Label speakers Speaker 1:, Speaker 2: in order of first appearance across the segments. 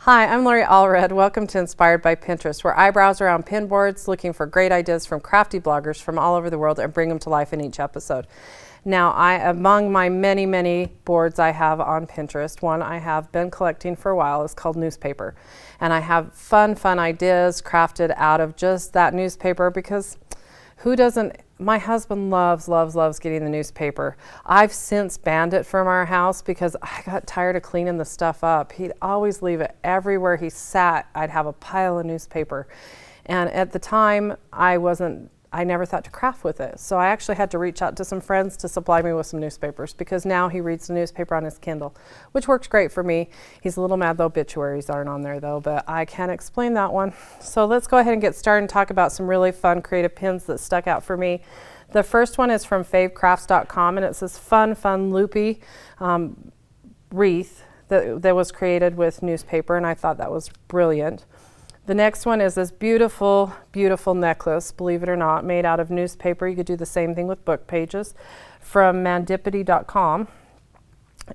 Speaker 1: Hi, I'm Lori Allred. Welcome to Inspired by Pinterest, where I browse around pin boards looking for great ideas from crafty bloggers from all over the world and bring them to life in each episode. Now, among my many boards I have on Pinterest, one I have been collecting for a while is called newspaper. And I have fun ideas crafted out of just that newspaper because who doesn't? My husband loves getting the newspaper. I've since banned it from our house because I got tired of cleaning the stuff up. He'd always leave it everywhere he sat. I'd have a pile of newspaper. And at the time, I never thought to craft with it. So I actually had to reach out to some friends to supply me with some newspapers because now he reads the newspaper on his Kindle, which works great for me. He's a little mad the obituaries aren't on there though, but I can't explain that one. So let's go ahead and get started and talk about some really fun creative pins that stuck out for me. The first one is from favecrafts.com, and it's this fun loopy wreath that was created with newspaper, and I thought that was brilliant. The next one is this beautiful necklace, believe it or not, made out of newspaper. You could do the same thing with book pages, from mandipity.com.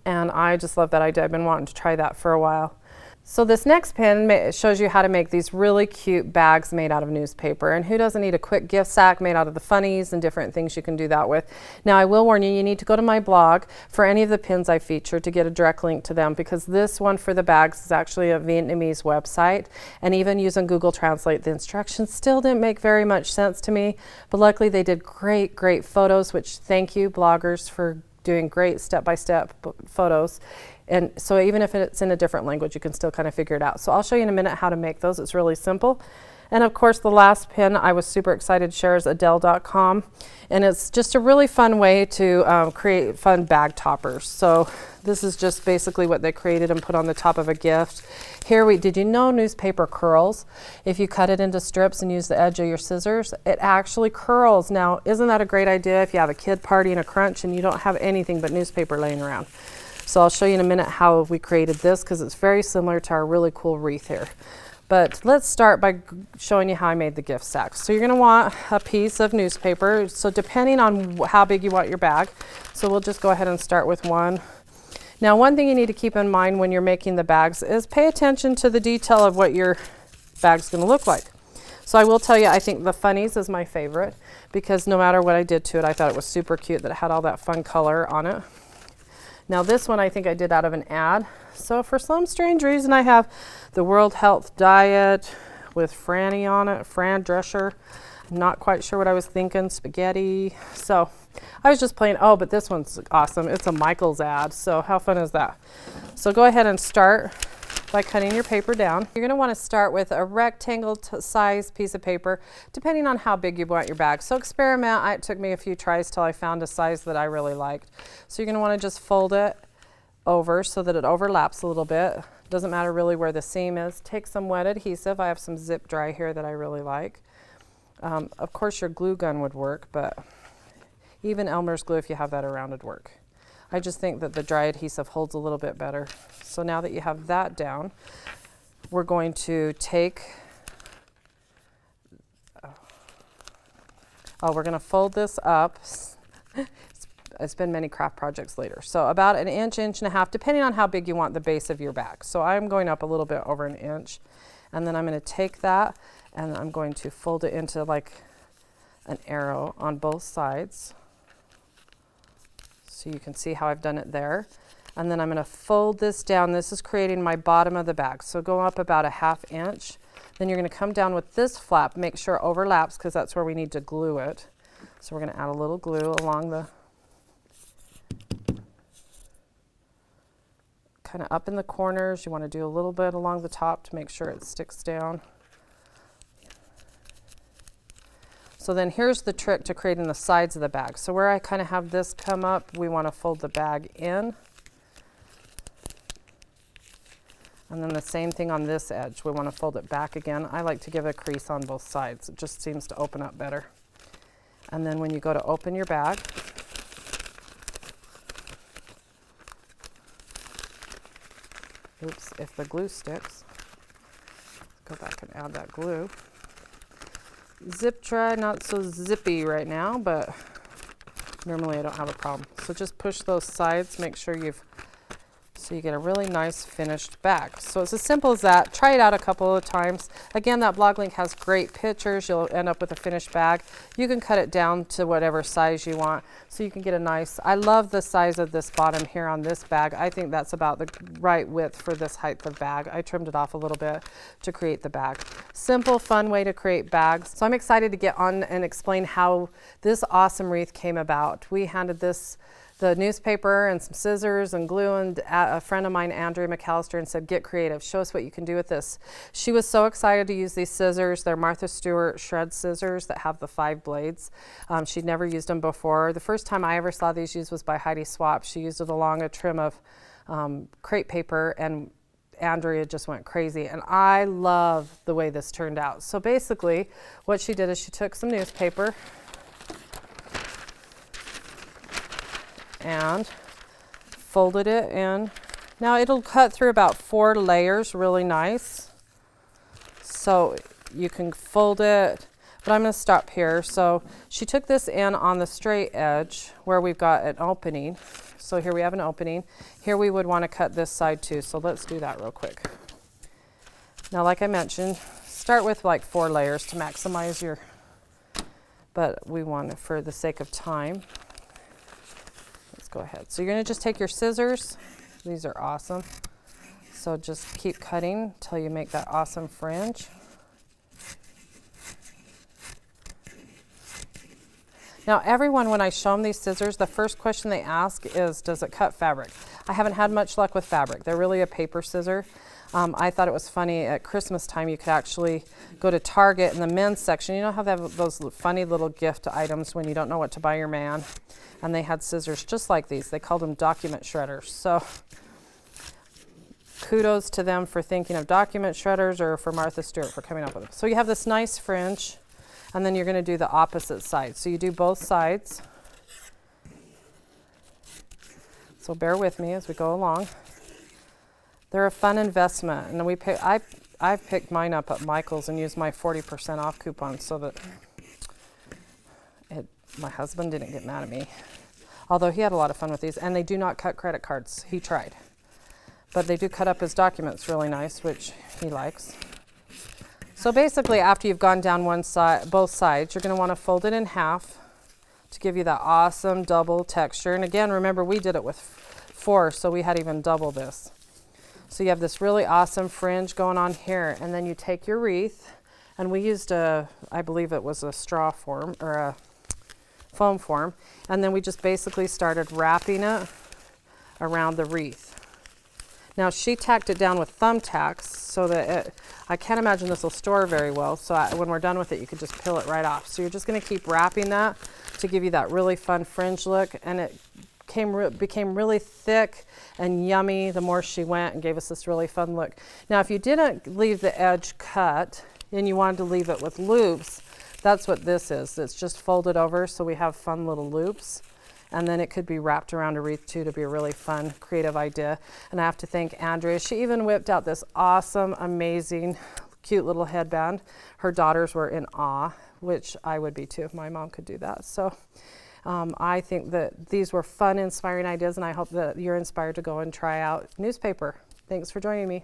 Speaker 1: And I just love that idea. I've been wanting to try that for a while. So this next pin shows you how to make these really cute bags made out of newspaper. And who doesn't need a quick gift sack made out of the funnies and different things you can do that with. Now I will warn you, you need to go to my blog for any of the pins I feature to get a direct link to them, because this one for the bags is actually a Vietnamese website. And even using Google Translate, the instructions still didn't make very much sense to me. But luckily they did great photos, which thank you bloggers for doing great step-by-step photos. And so even if it's in a different language, you can still kind of figure it out. So I'll show you in a minute how to make those. It's really simple. And of course, the last pin I was super excited to share is Adele.com. And it's just a really fun way to create fun bag toppers. So this is just basically what they created and put on the top of a gift. Did you know newspaper curls? If you cut it into strips and use the edge of your scissors, it actually curls. Now, isn't that a great idea if you have a kid party and a crunch and you don't have anything but newspaper laying around? So I'll show you in a minute how we created this, because it's very similar to our really cool wreath here. But let's start by showing you how I made the gift sack. So you're going to want a piece of newspaper. So depending on how big you want your bag, so we'll just go ahead and start with one. Now, one thing you need to keep in mind when you're making the bags is pay attention to the detail of what your bag's going to look like. So I will tell you, I think the funnies is my favorite, because no matter what I did to it, I thought it was super cute that it had all that fun color on it. Now this one I think I did out of an ad. So for some strange reason I have the World Health Diet with Franny on it, Fran Drescher. Not quite sure what I was thinking, spaghetti. So I was just playing, oh, but this one's awesome. It's a Michaels ad, so how fun is that? So go ahead and start by cutting your paper down. You're gonna wanna start with a rectangle size piece of paper, depending on how big you want your bag. So experiment, it took me a few tries till I found a size that I really liked. So you're gonna wanna just fold it over so that it overlaps a little bit. Doesn't matter really where the seam is. Take some wet adhesive. I have some zip dry here that I really like. Of course your glue gun would work, but even Elmer's glue, if you have that around, would work. I just think that the dry adhesive holds a little bit better. So now that you have that down, we're going to take, we're going to fold this up. It's been many craft projects later. So about an inch and a half, depending on how big you want the base of your bag. So I'm going up a little bit over an inch. And then I'm going to take that and I'm going to fold it into like an arrow on both sides. So you can see how I've done it there. And then I'm going to fold this down. This is creating my bottom of the bag. So go up about a ½ inch. Then you're going to come down with this flap, make sure it overlaps, because that's where we need to glue it. So we're going to add a little glue along the, kind of up in the corners. You want to do a little bit along the top to make sure it sticks down. So then here's the trick to creating the sides of the bag. So where I kind of have this come up, we want to fold the bag in. And then the same thing on this edge. We want to fold it back again. I like to give a crease on both sides. It just seems to open up better. And then when you go to open your bag, oops, if the glue sticks, go back and add that glue. Zip try, not so zippy right now, but normally I don't have a problem. So just push those sides, make sure you've So you get a really nice finished bag. So it's as simple as that. Try it out a couple of times. Again, that blog link has great pictures. You'll end up with a finished bag. You can cut it down to whatever size you want. So you can get a nice, I love the size of this bottom here on this bag. I think that's about the right width for this height of bag. I trimmed it off a little bit to create the bag. Simple, fun way to create bags. So I'm excited to get on and explain how this awesome wreath came about. We handed the newspaper and some scissors and glue, and a friend of mine, Andrea McAllister, and said, get creative, show us what you can do with this. She was so excited to use these scissors. They're Martha Stewart shred scissors that have the 5 blades. She'd never used them before. The first time I ever saw these used was by Heidi Swap. She used it along a trim of crepe paper, and Andrea just went crazy, and I love the way this turned out. So basically what she did is she took some newspaper and folded it in. Now it'll cut through about 4 layers really nice. So you can fold it, but I'm going to stop here. So she took this in on the straight edge where we've got an opening. So here we have an opening. Here we would want to cut this side too. So let's do that real quick. Now, like I mentioned, start with like 4 layers to maximize your, but we want it for the sake of time. Go ahead. So you're going to just take your scissors. These are awesome. So just keep cutting until you make that awesome fringe. Now everyone, when I show them these scissors, the first question they ask is, does it cut fabric? I haven't had much luck with fabric. They're really a paper scissor. I thought it was funny at Christmas time you could actually go to Target in the men's section. You know how they have those funny little gift items when you don't know what to buy your man? And they had scissors just like these. They called them document shredders. So kudos to them for thinking of document shredders, or for Martha Stewart for coming up with them. So you have this nice fringe, and then you're going to do the opposite side. So you do both sides. So bear with me as we go along. They're a fun investment, and I've picked mine up at Michael's and used my 40% off coupon so that my husband didn't get mad at me. Although he had a lot of fun with these, and they do not cut credit cards. He tried. But they do cut up his documents really nice, which he likes. So basically, after you've gone down one side, both sides, you're going to want to fold it in half to give you that awesome double texture. And again, remember, we did it with 4, so we had even double this. So you have this really awesome fringe going on here, and then you take your wreath, and we used I believe it was a straw form, or a foam form, and then we just basically started wrapping it around the wreath. Now she tacked it down with thumbtacks so that I can't imagine this will store very well, so when we're done with it you could just peel it right off. So you're just going to keep wrapping that to give you that really fun fringe look, and it became really thick and yummy the more she went, and gave us this really fun look. Now if you didn't leave the edge cut and you wanted to leave it with loops, that's what this is. It's just folded over, so we have fun little loops. And then it could be wrapped around a wreath too to be a really fun, creative idea. And I have to thank Andrea. She even whipped out this awesome, amazing, cute little headband. Her daughters were in awe, which I would be too if my mom could do that. So I think that these were fun, inspiring ideas, and I hope that you're inspired to go and try out newspaper. Thanks for joining me.